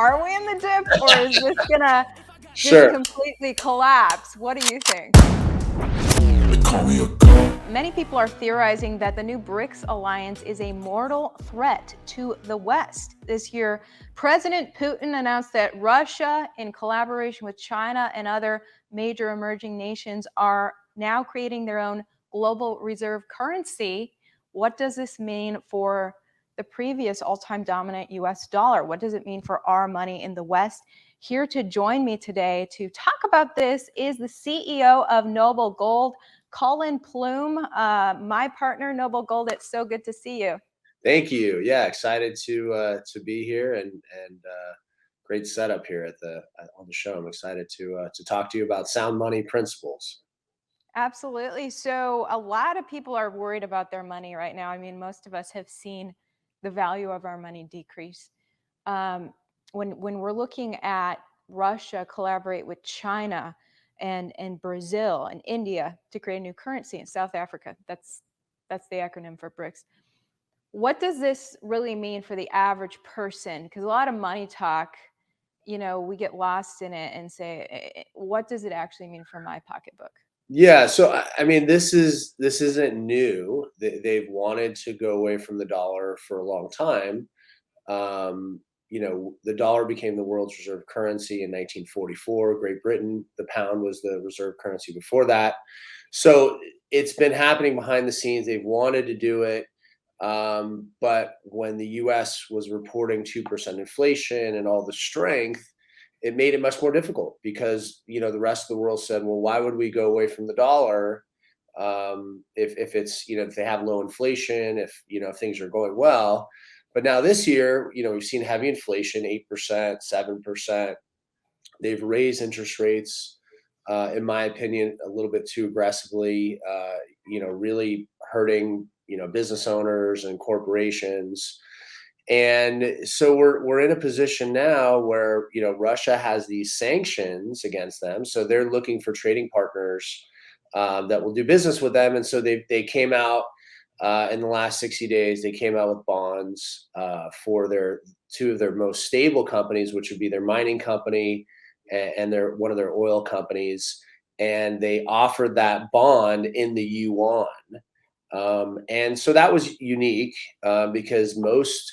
Are we in the dip, or is this gonna just Sure. completely collapse? What do you think? Many people are theorizing that the new BRICS alliance is a mortal threat to the West. This year, President Putin announced that Russia, in collaboration with China and other major emerging nations, are now creating their own global reserve currency. What does this mean for the previous all-time dominant US dollar? What does it mean for our money in the West? Here to join me today to talk about this is the CEO of Noble Gold, Colin Plume, my partner, Noble Gold. It's so good to see you. Thank you. Yeah, excited to be here and great setup here on the show. I'm excited to talk to you about sound money principles. Absolutely. So a lot of people are worried about their money right now. I mean, most of us have seen the value of our money decrease. When we're looking at Russia collaborate with China and Brazil and India to create a new currency in South Africa, that's the acronym for BRICS. What does this really mean for the average person? Because a lot of money talk, we get lost in it and say, what does it actually mean for my pocketbook? Yeah, so I mean, this isn't new. They've wanted to go away from the dollar for a long time. Um, the dollar became the world's reserve currency in 1944. Great Britain, the pound was the reserve currency before that. So it's been happening behind the scenes. They've wanted to do it. But when the US was reporting 2% inflation and all the strength, it made it much more difficult because, the rest of the world said, well, why would we go away from the dollar if it's, if they have low inflation, if things are going well. But now this year, we've seen heavy inflation, 8%, 7%. They've raised interest rates, in my opinion, a little bit too aggressively, really hurting, business owners and corporations. And so we're in a position now where, Russia has these sanctions against them. So they're looking for trading partners that will do business with them. And so they came out in the last 60 days, they came out with bonds for two of their most stable companies, which would be their mining company and one of their oil companies. And they offered that bond in the yuan. And so that was unique because most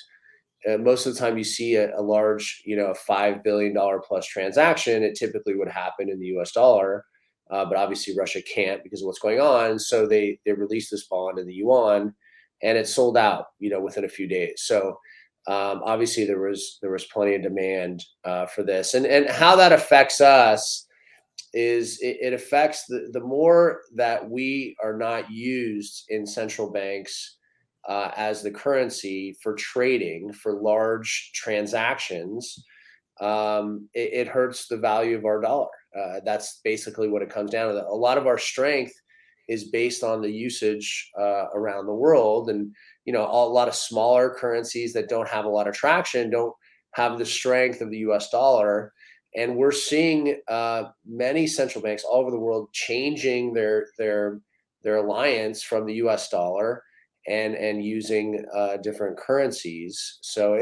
of the time you see a large, $5 billion plus transaction, it typically would happen in the US dollar. But obviously Russia can't because of what's going on. So they released this bond in the yuan and it sold out, within a few days. So obviously there was plenty of demand for this. And how that affects us is it affects the more that we are not used in central banks as the currency for trading for large transactions. It hurts the value of our dollar. That's basically what it comes down to. A lot of our strength is based on the usage around the world, and a lot of smaller currencies that don't have a lot of traction don't have the strength of the U.S. dollar. And we're seeing many central banks all over the world changing their alliance from the U.S. dollar and using different currencies. So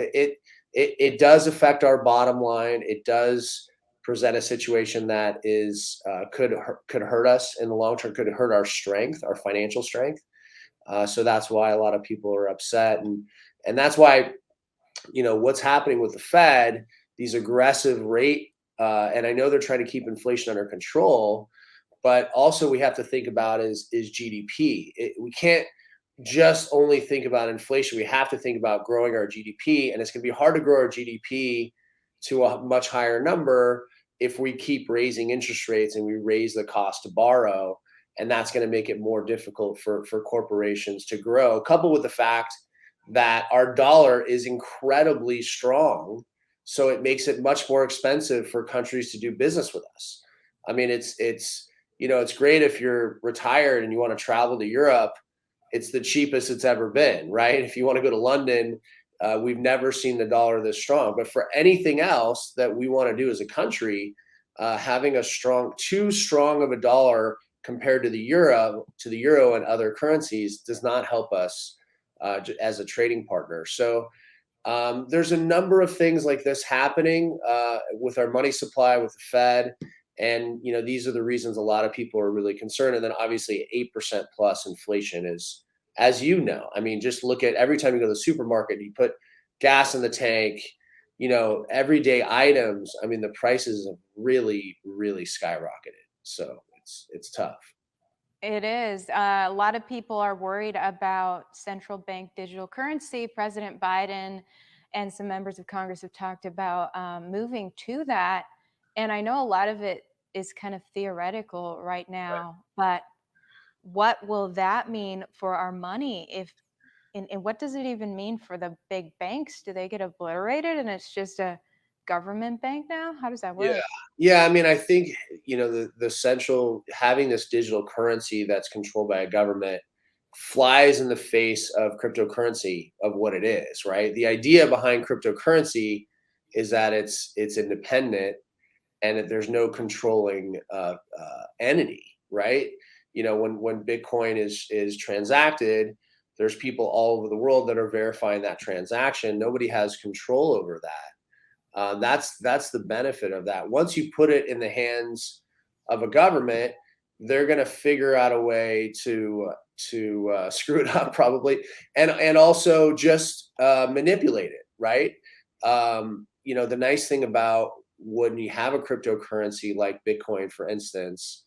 it does affect our bottom line. It does present a situation that is could hurt us in the long term, could hurt our strength, our financial strength. So that's why a lot of people are upset, and that's why what's happening with the Fed, these aggressive rate, and I know they're trying to keep inflation under control, but also we have to think about is GDP. We can't just only think about inflation. We have to think about growing our GDP, and it's going to be hard to grow our GDP to a much higher number if we keep raising interest rates and we raise the cost to borrow, and that's going to make it more difficult for corporations to grow, coupled with the fact that our dollar is incredibly strong, so it makes it much more expensive for countries to do business with us. I mean, it's great if you're retired and you want to travel to Europe. It's the cheapest it's ever been, right? If you want to go to London, we've never seen the dollar this strong. But for anything else that we want to do as a country, having too strong of a dollar compared to the euro and other currencies does not help us as a trading partner. So There's a number of things like this happening with our money supply, with the Fed, and these are the reasons a lot of people are really concerned. And then obviously 8% plus inflation is, as you know, I mean, just look at every time you go to the supermarket, you put gas in the tank, everyday items. I mean, the prices have really, really skyrocketed. So it's tough. It is. A lot of people are worried about central bank digital currency. President Biden and some members of Congress have talked about moving to that. And I know a lot of it is kind of theoretical right now, but what will that mean for our money if and what does it even mean for the big banks? Do they get obliterated and it's just a government bank now? How does that Yeah. work? Yeah, I mean, I think, the central having this digital currency that's controlled by a government flies in the face of cryptocurrency of what it is, right? The idea behind cryptocurrency is that it's independent and that there's no controlling entity, right? When Bitcoin is transacted, there's people all over the world that are verifying that transaction. Nobody has control over that. That's the benefit of that. Once you put it in the hands of a government, they're going to figure out a way to screw it up probably, and also just manipulate it, right? The nice thing about when you have a cryptocurrency like Bitcoin, for instance,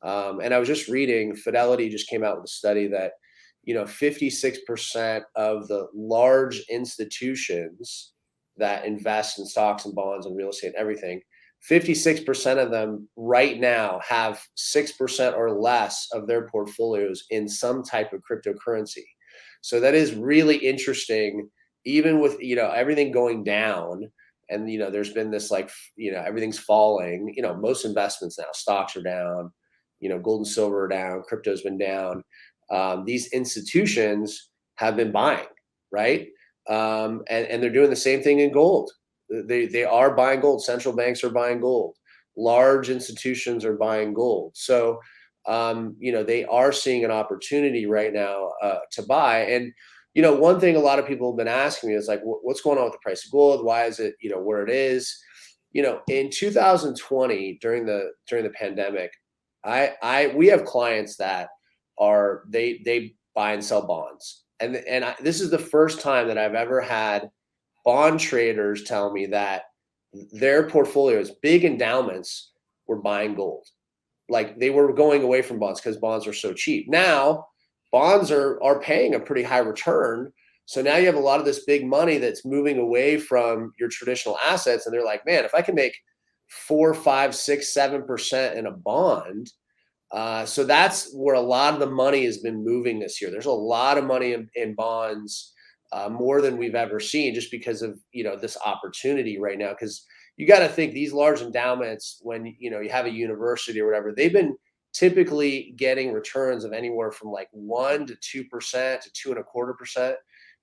and I was just reading, Fidelity just came out with a study that 56% of the large institutions that invest in stocks and bonds and real estate and everything, 56% of them right now have 6% or less of their portfolios in some type of cryptocurrency. So that is really interesting, even with everything going down. And there's been this like everything's falling. Most investments now, stocks are down, gold and silver are down, crypto's been down. These institutions have been buying, right? And they're doing the same thing in gold. They are buying gold. Central banks are buying gold. Large institutions are buying gold. So they are seeing an opportunity right now to buy. And one thing a lot of people have been asking me is like, what's going on with the price of gold? Why is it where it is? In 2020 during the pandemic, we have clients that they buy and sell bonds, and this is the first time that I've ever had bond traders tell me that their portfolios, big endowments, were buying gold. Like they were going away from bonds because bonds are so cheap. Now bonds are paying a pretty high return. So now you have a lot of this big money that's moving away from your traditional assets, and they're like, man, if I can make 4, 5, 6, 7% in a bond. So that's where a lot of the money has been moving this year. There's a lot of money in bonds, more than we've ever seen, just because of this opportunity right now. Because you got to think these large endowments, when you have a university or whatever, they've been typically getting returns of anywhere from like 1 to 2% to 2.25%.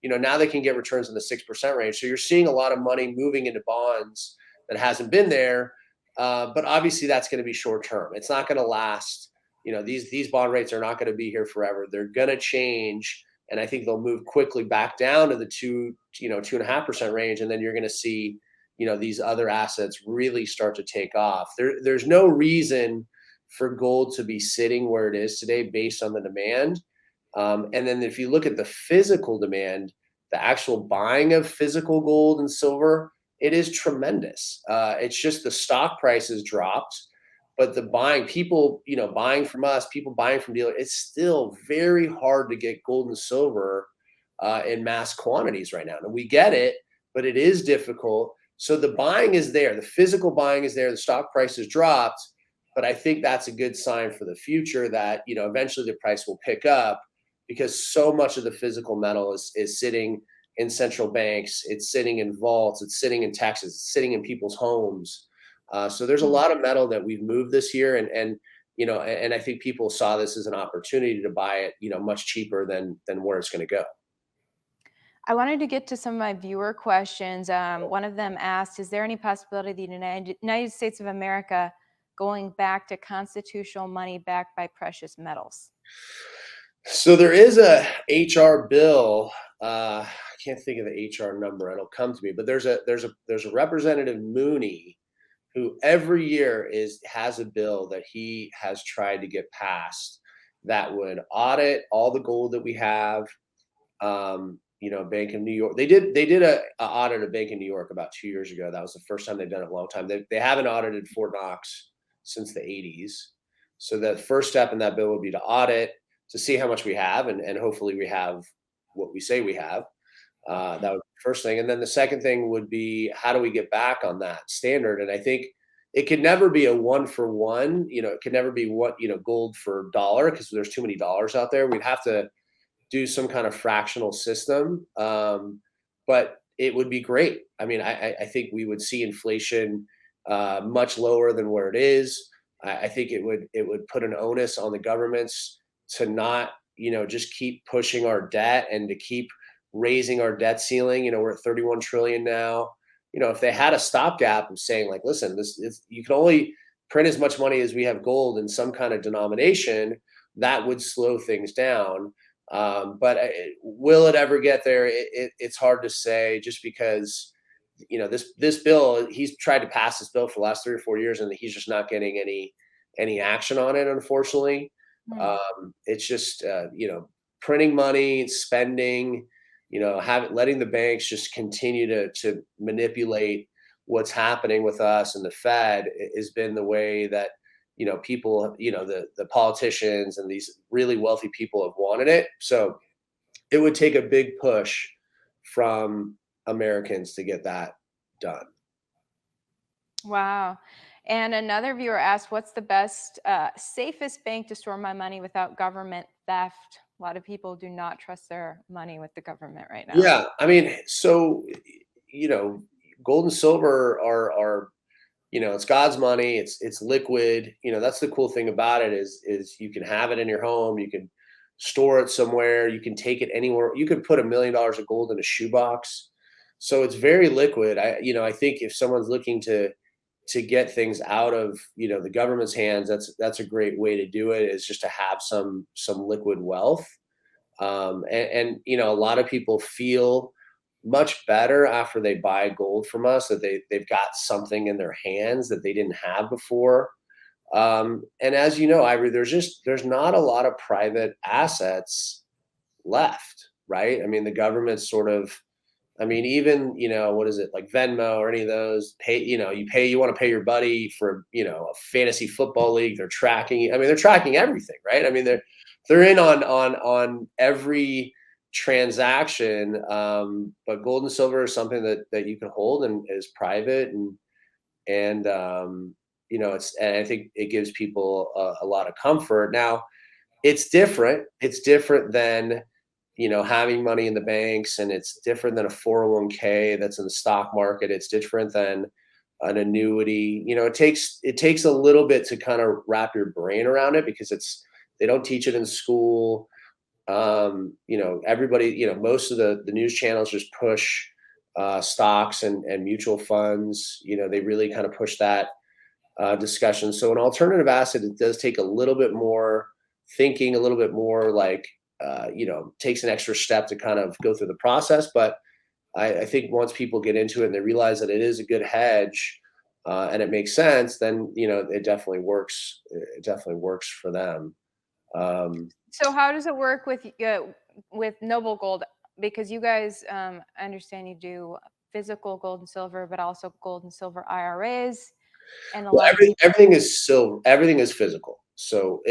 Now they can get returns in the 6% range. So you're seeing a lot of money moving into bonds that hasn't been there. But obviously that's going to be short term. It's not going to last. These bond rates are not going to be here forever. They're going to change, and I think they'll move quickly back down to the 2.5% range, and then you're going to see these other assets really start to take off. There's no reason for gold to be sitting where it is today based on the demand. And then if you look at the physical demand, the actual buying of physical gold and silver, it is tremendous. It's just the stock prices dropped, but the buying, people, buying from us, people buying from dealers, it's still very hard to get gold and silver in mass quantities right now. And we get it, but it is difficult. So the buying is there, the physical buying is there, the stock price has dropped, but I think that's a good sign for the future that eventually the price will pick up, because so much of the physical metal is sitting in central banks, it's sitting in vaults, it's sitting in Texas, it's sitting in people's homes. So there's a lot of metal that we've moved this year, and I think people saw this as an opportunity to buy it, much cheaper than where it's going to go. I wanted to get to some of my viewer questions. One of them asked, is there any possibility of the United States of America going back to constitutional money backed by precious metals? So there is a HR bill. I can't think of the HR number. It'll come to me, but there's a Representative Mooney who every year has a bill that he has tried to get passed that would audit all the gold that we have. Bank of New York. They did a audit of Bank of New York about 2 years ago. That was the first time they've done it in a long time. They haven't audited Fort Knox since the 80s. So the first step in that bill would be to audit to see how much we have, and hopefully we have what we say we have. That would be the first thing. And then the second thing would be, how do we get back on that standard? And I think it could never be a one for one. It could never be gold for dollar, because there's too many dollars out there. We'd have to do some kind of fractional system. But it would be great. I mean, I think we would see inflation much lower than where it is. I think it would put an onus on the governments to not, just keep pushing our debt and to keep raising our debt ceiling. We're at 31 trillion now. If they had a stopgap of saying, like, listen, you can only print as much money as we have gold in some kind of denomination, that would slow things down. But will it ever get there? It's hard to say, just because this bill, he's tried to pass this bill for the last 3 or 4 years, and he's just not getting any action on it, unfortunately. It's just printing money, spending, letting the banks just continue to manipulate what's happening with us, and the Fed has been the way that people, the politicians and these really wealthy people have wanted it. So it would take a big push from Americans to get that done. Wow. And another viewer asked, what's the best, safest bank to store my money without government theft? A lot of people do not trust their money with the government right now. Yeah, I mean, so gold and silver are it's God's money. It's liquid. That's the cool thing about it is you can have it in your home. You can store it somewhere. You can take it anywhere. You could put $1 million of gold in a shoebox. So it's very liquid. I think if someone's looking to get things out of the government's hands, that's a great way to do it, is just to have some liquid wealth. And a lot of people feel much better after they buy gold from us, that they've got something in their hands that they didn't have before. And as you know, Ivory, there's not a lot of private assets left, right? I mean, the government's sort of, even, what is it, like Venmo or any of those, you want to pay your buddy for, a fantasy football league, they're tracking, they're tracking everything, right? They're in on every transaction. But gold and silver is something that you can hold and is private, and I think it gives people a lot of comfort. Now, it's different. It's different than having money in the banks, and it's different than a 401k that's in the stock market. It's different than an annuity. It takes a little bit to kind of wrap your brain around it, because they don't teach it in school. Everybody, most of the news channels just push stocks and mutual funds. They really kind of push that discussion. So an alternative asset, it does take a little bit more thinking, a little bit more like, takes an extra step to kind of go through the process. But I think once people get into it and they realize that it is a good hedge, and it makes sense, then, it definitely works. It definitely works for them. So how does it work with Noble Gold? Because you guys, I understand you do physical gold and silver, but also gold and silver IRAs. And a Well, lot of people, everything is everything is physical. So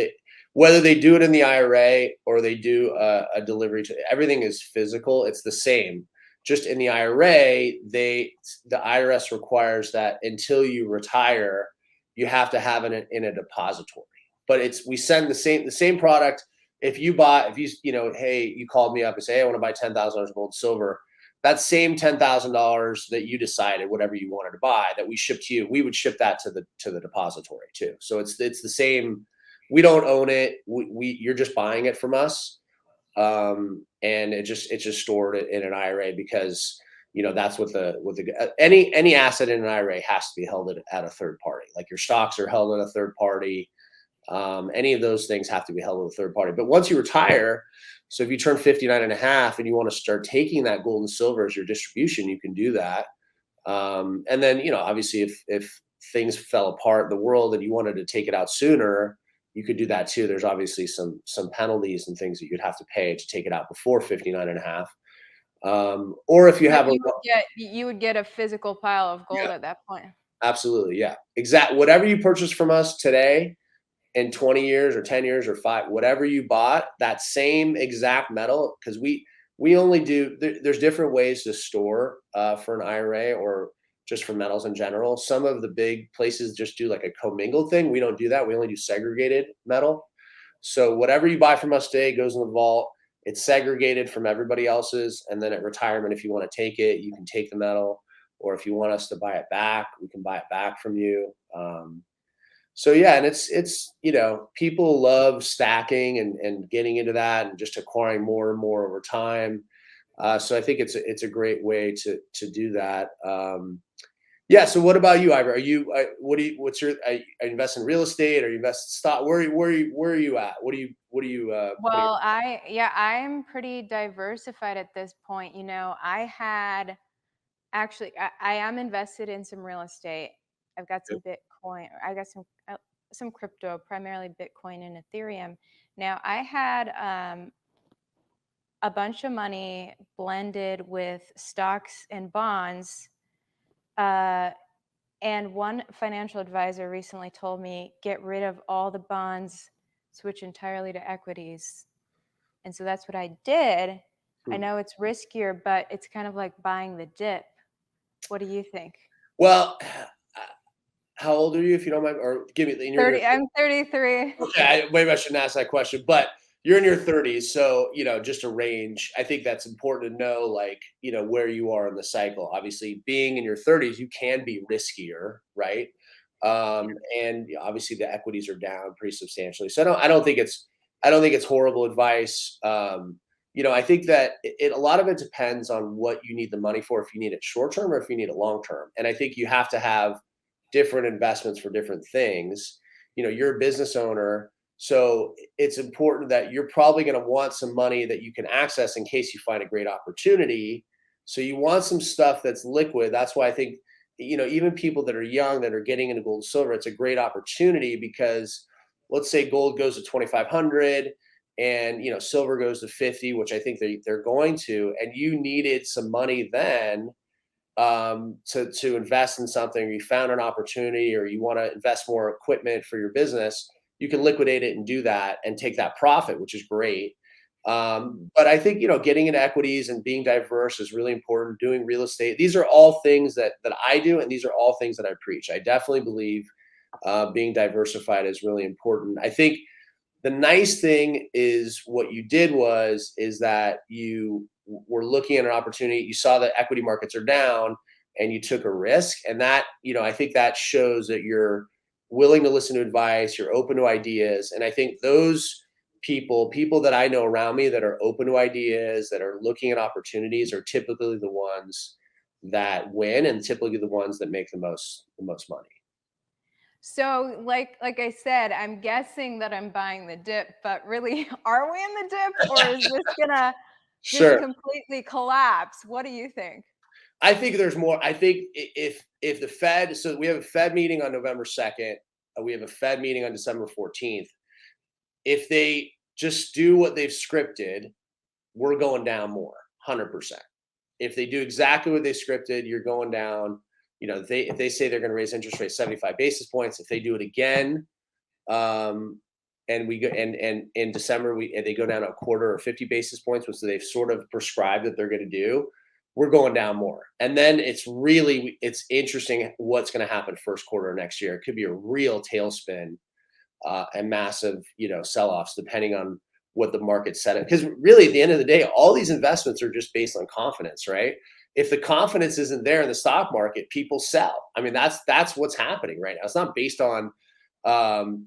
whether they do it in the IRA or they do a delivery everything is physical. It's the same. Just in the IRA, the IRS requires that until you retire, you have to have it in a depository. But we send the same product. If you hey, you called me up and say, hey, I want to buy $10,000 of gold and silver. That same $10,000 that you decided, whatever you wanted to buy, that we ship to you, we would ship that to the depository too. So it's the same. We don't own it. You're just buying it from us, and it's just stored in an IRA, because that's what any asset in an IRA has to be held at a third party. Like your stocks are held at a third party. Any of those things have to be held with a third party. But once you retire, So if you turn 59 and a half and you want to start taking that gold and silver as your distribution, you can do that. And then, obviously if things fell apart in the world and you wanted to take it out sooner, you could do that too. There's obviously some penalties and things that you'd have to pay to take it out before 59 and a half. Or if you But have a, you would get a physical pile of gold yeah, at that point. absolutely. Yeah. Whatever you purchase from us today in 20 years or 10 years or five, whatever you bought, that same exact metal, because we only do there's different ways to store for an IRA or just for metals in general. Some of the big places just do like a commingled thing. We don't do that. We only do segregated metal. So whatever you buy from us today goes in the vault. It's segregated from everybody else's, and then at retirement, if you want to take it, you can take the metal, or if you want us to buy it back, we can buy it back from you. So yeah, and it's people love stacking and getting into that and just acquiring more and more over time. So I think it's a great way to do that. Yeah. So what about you, Ivor? Are you what's your are you invest in real estate or you invest in stock? Where are you at? Putting? Well, I'm pretty diversified at this point. I had actually, I am invested in some real estate. I've got some Bitcoin. I got some crypto, primarily Bitcoin and Ethereum. Now, I had a bunch of money blended with stocks and bonds. And one financial advisor recently told me, get rid of all the bonds, switch entirely to equities. And so that's what I did. I Hmm. know it's riskier, but it's kind of like buying the dip. What do you think? Well, how old are you, if you don't mind, or give me in your 30. I'm 33. okay, maybe I shouldn't ask that question, but you're in your 30s, so just a range. I think that's important to know, like where you are in the cycle. Obviously, being in your 30s, you can be riskier, right? And obviously, the equities are down pretty substantially. So I don't think it's horrible advice. I think that a lot of it depends on what you need the money for. If you need it short term or if you need it long term, and I think you have to have different investments for different things. You're a business owner, so it's important that you're probably going to want some money that you can access in case you find a great opportunity. So you want some stuff that's liquid. That's why I think even people that are young that are getting into gold and silver, it's a great opportunity because let's say gold goes to 2,500 and silver goes to 50, which I think they're going to, and you needed some money then to invest in something, or you found an opportunity, or you want to invest more equipment for your business, you can liquidate it and do that and take that profit, which is great. But I think getting into equities and being diverse is really important. Doing real estate, these are all things that I do, and these are all things that I preach. I definitely believe being diversified is really important. I think the nice thing is what you did is that you were looking at an opportunity. You saw that equity markets are down and you took a risk. And that, I think that shows that you're willing to listen to advice, you're open to ideas. And I think those people that I know around me that are open to ideas, that are looking at opportunities are typically the ones that win and typically the ones that make the most money. So, like I said, I'm guessing that I'm buying the dip, but really, are we in the dip, or is this gonna just Sure. completely collapse? What do you think? I think there's more. I think if the Fed, so we have a Fed meeting on November 2nd, we have a Fed meeting on December 14th. If they just do what they've scripted, we're going down more, 100%. If they do exactly what they scripted, you're going down. If they say they're going to raise interest rates 75 basis points, if they do it again, um, and we go and in December they go down a quarter or 50 basis points, which they've sort of prescribed that they're going to do, we're going down more. And then it's interesting what's going to happen first quarter of next year. It could be a real tailspin and massive sell-offs depending on what the market set it. Because really, at the end of the day, all these investments are just based on confidence, right? If the confidence isn't there in the stock market, people sell. I mean, that's what's happening right now. It's not based on an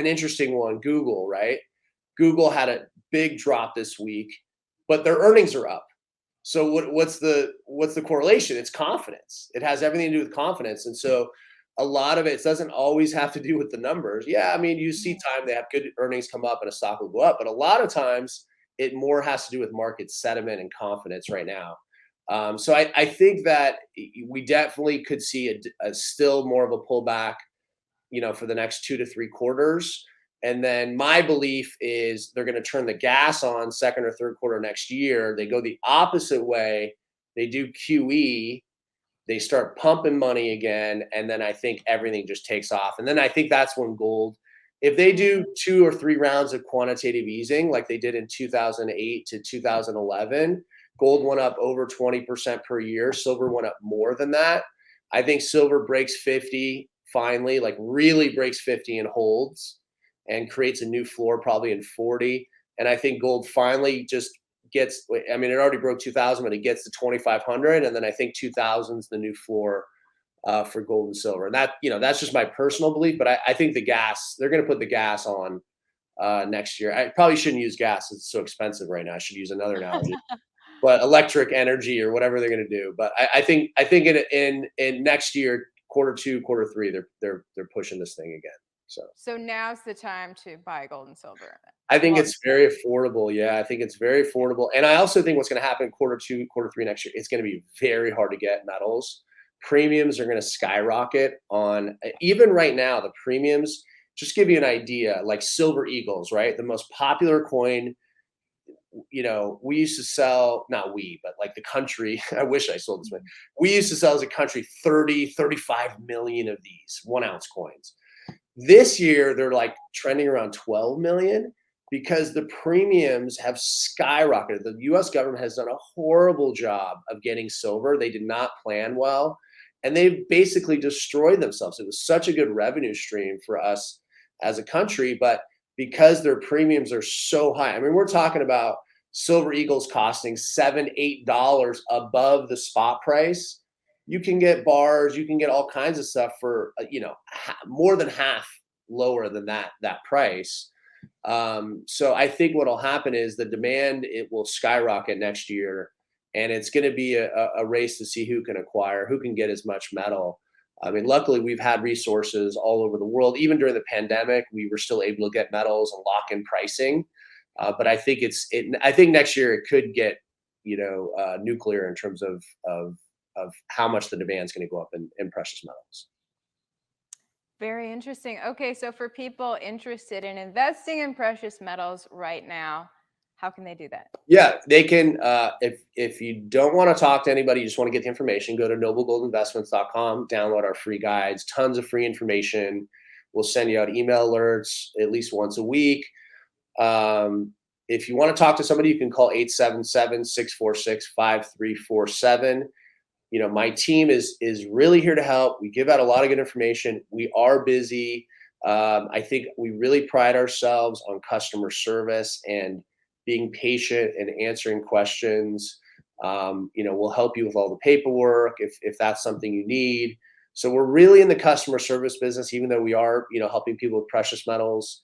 interesting one, Google, right? Google had a big drop this week, but their earnings are up. So what's the correlation? It's confidence. It has everything to do with confidence. And so a lot of it doesn't always have to do with the numbers. Yeah, I mean, you see time they have good earnings come up and a stock will go up, but a lot of times it more has to do with market sentiment and confidence right now. So I think that we definitely could see a still more of a pullback, for the next 2 to 3 quarters. And then my belief is they're going to turn the gas on second or third quarter next year. They go the opposite way. They do QE. They start pumping money again, and then I think everything just takes off. And then I think that's when gold, if they do 2 or 3 rounds of quantitative easing like they did in 2008 to 2011, gold went up over 20% per year. Silver went up more than that. I think silver breaks 50 finally, like really breaks 50 and holds and creates a new floor probably in 40. And I think gold finally just gets, I mean, it already broke 2000, but it gets to 2500. And then I think 2000 is the new floor for gold and silver. And that, that's just my personal belief. But I think they're going to put the gas on next year. I probably shouldn't use gas. It's so expensive right now. I should use another analogy, but electric energy or whatever they're going to do. But I think in next year, quarter two, quarter three, they're pushing this thing again. So now's the time to buy gold and silver. I think Well, it's very affordable. Yeah, I think it's very affordable. And I also think what's going to happen in quarter two, quarter three next year, it's going to be very hard to get metals. Premiums are going to skyrocket on, even right now, the premiums, just give you an idea, like silver eagles, right? The most popular coin, we used to sell, not we, but like the country, I wish I sold this one. We used to sell as a country 30, 35 million of these 1 ounce coins. This year, they're like trending around 12 million because the premiums have skyrocketed. The US government has done a horrible job of getting silver. They did not plan well, and they basically destroyed themselves. It was such a good revenue stream for us as a country, but because their premiums are so high, I mean, we're talking about silver eagles costing $7, $8 above the spot price. You can get bars, you can get all kinds of stuff for more than half lower than that price. So I think what'll happen is the demand, it will skyrocket next year, and it's going to be a race to see who can get as much metal. I mean, luckily we've had resources all over the world. Even during the pandemic, we were still able to get metals and lock in pricing. But I think I think next year it could get nuclear in terms of how much the demand is going to go up in precious metals. very interesting. Okay, so for people interested in investing in precious metals right now, how can they do that? Yeah, they can. If you don't want to talk to anybody, you just want to get the information, go to noblegoldinvestments.com, download our free guides, tons of free information. We'll send you out email alerts at least once a week. If you want to talk to somebody, you can call 877-646-5347. My team is really here to help. We give out a lot of good information. We are busy. I think we really pride ourselves on customer service and being patient and answering questions. We'll help you with all the paperwork if that's something you need. So we're really in the customer service business, even though we are, helping people with precious metals,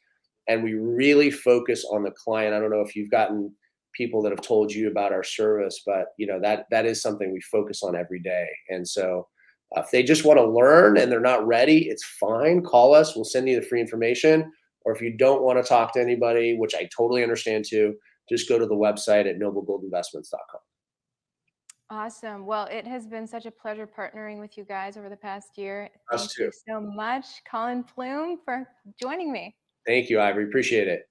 and we really focus on the client. I don't know if you've gotten people that have told you about our service, but that is something we focus on every day. And so if they just want to learn and they're not ready, it's fine. Call us. We'll send you the free information. Or if you don't want to talk to anybody, which I totally understand too, just go to the website at noblegoldinvestments.com. Awesome. Well, it has been such a pleasure partnering with you guys over the past year. Us Thank too. you so much, Colin Plume, for joining me. Thank you, Ivory. Appreciate it.